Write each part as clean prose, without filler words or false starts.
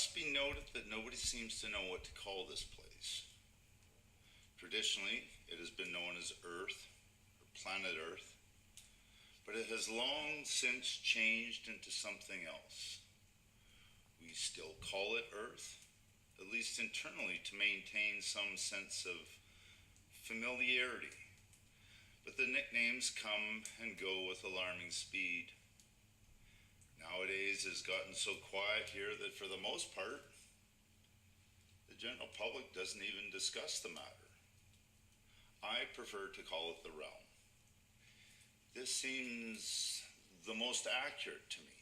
must be noted that nobody seems to know what to call this place. Traditionally, it has been known as Earth, or planet Earth, but it has long since changed into something else. We still call it Earth, at least internally, to maintain some sense of familiarity. But the nicknames come and go with alarming speed. Nowadays, it's gotten so quiet here that for the most part, the general public doesn't even discuss the matter. I prefer to call it the realm. This seems the most accurate to me.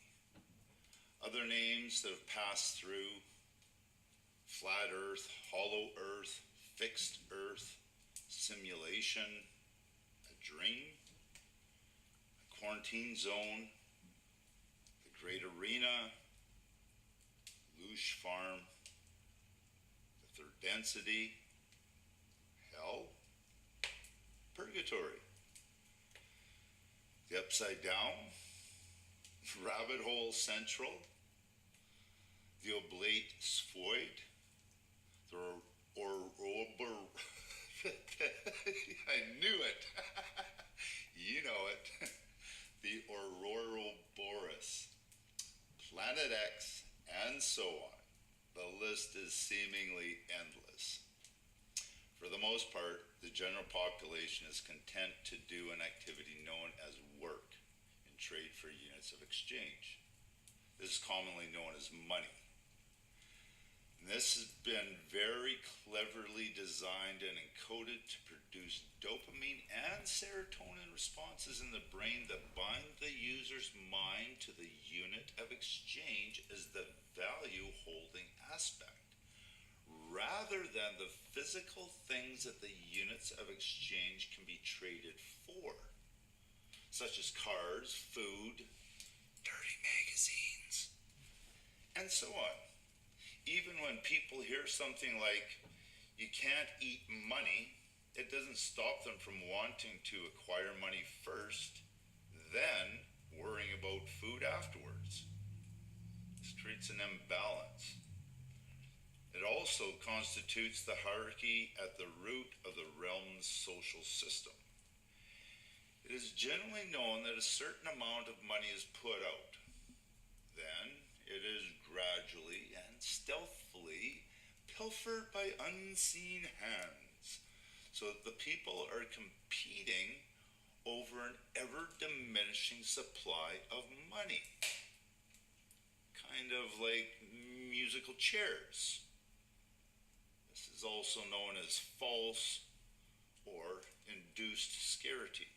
Other names that have passed through: flat Earth, hollow Earth, fixed Earth, simulation, a dream, a quarantine zone, the Great Arena, Loosh Farm, the third density, hell, purgatory, the upside down, rabbit hole central, the oblate spheroid, the I knew it. You know it. The Ouroboros, Planet X, and so on. The list is seemingly endless. For the most part, the general population is content to do an activity known as work in trade for units of exchange. This is commonly known as money. And this has been very cleverly designed and encoded to produce dopamine and serotonin responses in the brain that bind the user's mind to the unit of exchange as the value-holding aspect, rather than the physical things that the units of exchange can be traded for, such as cars, food, dirty magazines, and so on. Even when people hear something like, "You can't eat money," it doesn't stop them from wanting to acquire money first, then worrying about food afterwards. This creates an imbalance. It also constitutes the hierarchy at the root of the realm's social system. It is generally known that a certain amount of money is put out. Then it is gradually and stealthily pilfered by unseen hands, so that the people are competing over an ever-diminishing supply of money. Kind of like musical chairs. This is also known as false or induced scarcity.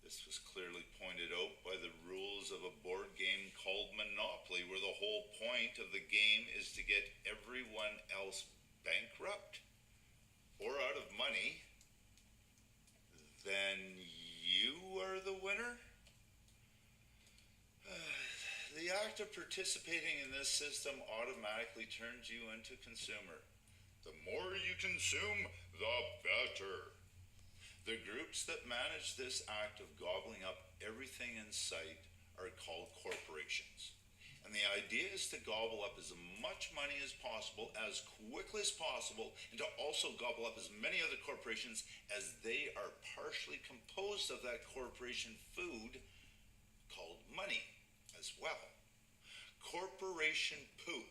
This was clearly pointed out by the rules of a board game called Monopoly, where the whole point of the game is to get everyone else bankrupt or out of money. Then you are the winner. The act of participating in this system automatically turns you into a consumer. The more you consume, the better. The groups that manage this act of gobbling up everything in sight are called corporations. And the idea is to gobble up as much money as possible, as quickly as possible, and to also gobble up as many other corporations as they are partially composed of that corporation food called money as well. Corporation poop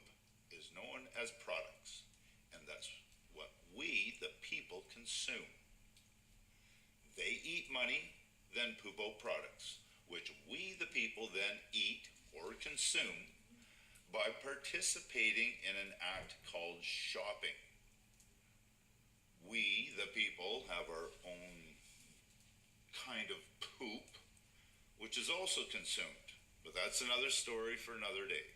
is known as products, and that's what we, the people, consume. They eat money, then poop out products, which we, the people, then eat or consume by participating in an act called shopping. We, the people, have our own kind of poop, which is also consumed, but that's another story for another day.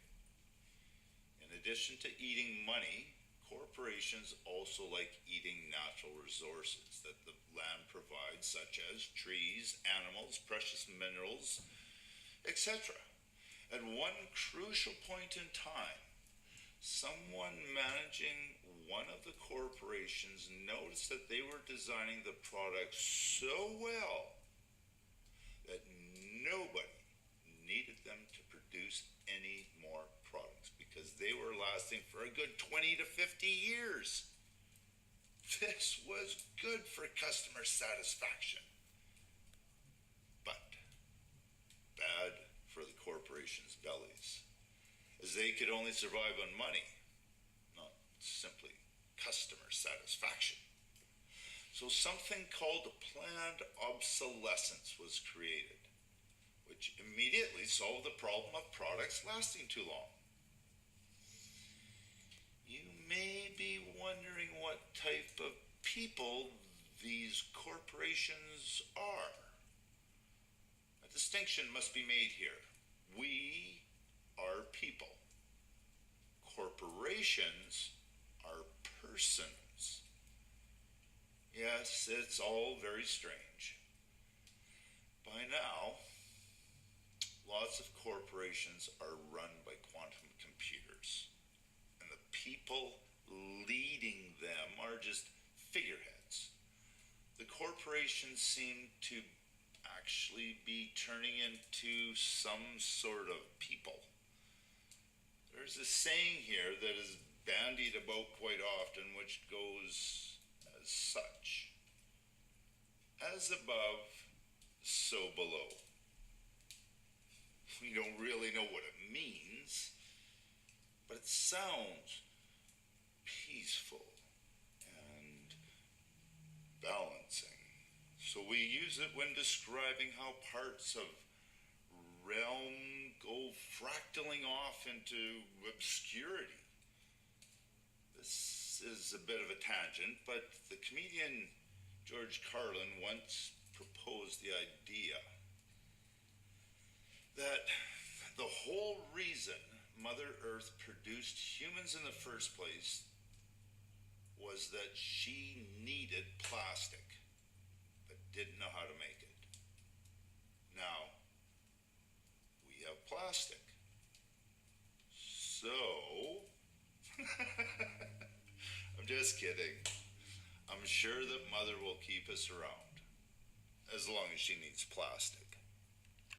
In addition to eating money, corporations also like eating natural resources that the land provides, such as trees, animals, precious minerals, etc. At one crucial point in time, someone managing one of the corporations noticed that they were designing the product so well that nobody needed them to produce any more products. lasting for a good 20 to 50 years. This was good for customer satisfaction, but bad for the corporation's bellies, as they could only survive on money, not simply customer satisfaction. So something called planned obsolescence was created, which immediately solved the problem of products lasting too long. You may be wondering what type of people these corporations are. A distinction must be made here. We are people. Corporations are persons. Yes, it's all very strange. By now, lots of corporations are run by quantum computers, and the people leading them are just figureheads. The corporations seem to actually be turning into some sort of people. There's a saying here that is bandied about quite often, which goes as such: as above, so below. We don't really know what it means, but it sounds peaceful and balancing. So we use it when describing how parts of realm go fractaling off into obscurity. This is a bit of a tangent, but the comedian George Carlin once proposed the idea that the whole reason Mother Earth produced humans in the first place was that she needed plastic, but didn't know how to make it. Now, we have plastic. So, I'm just kidding. I'm sure that Mother will keep us around, as long as she needs plastic.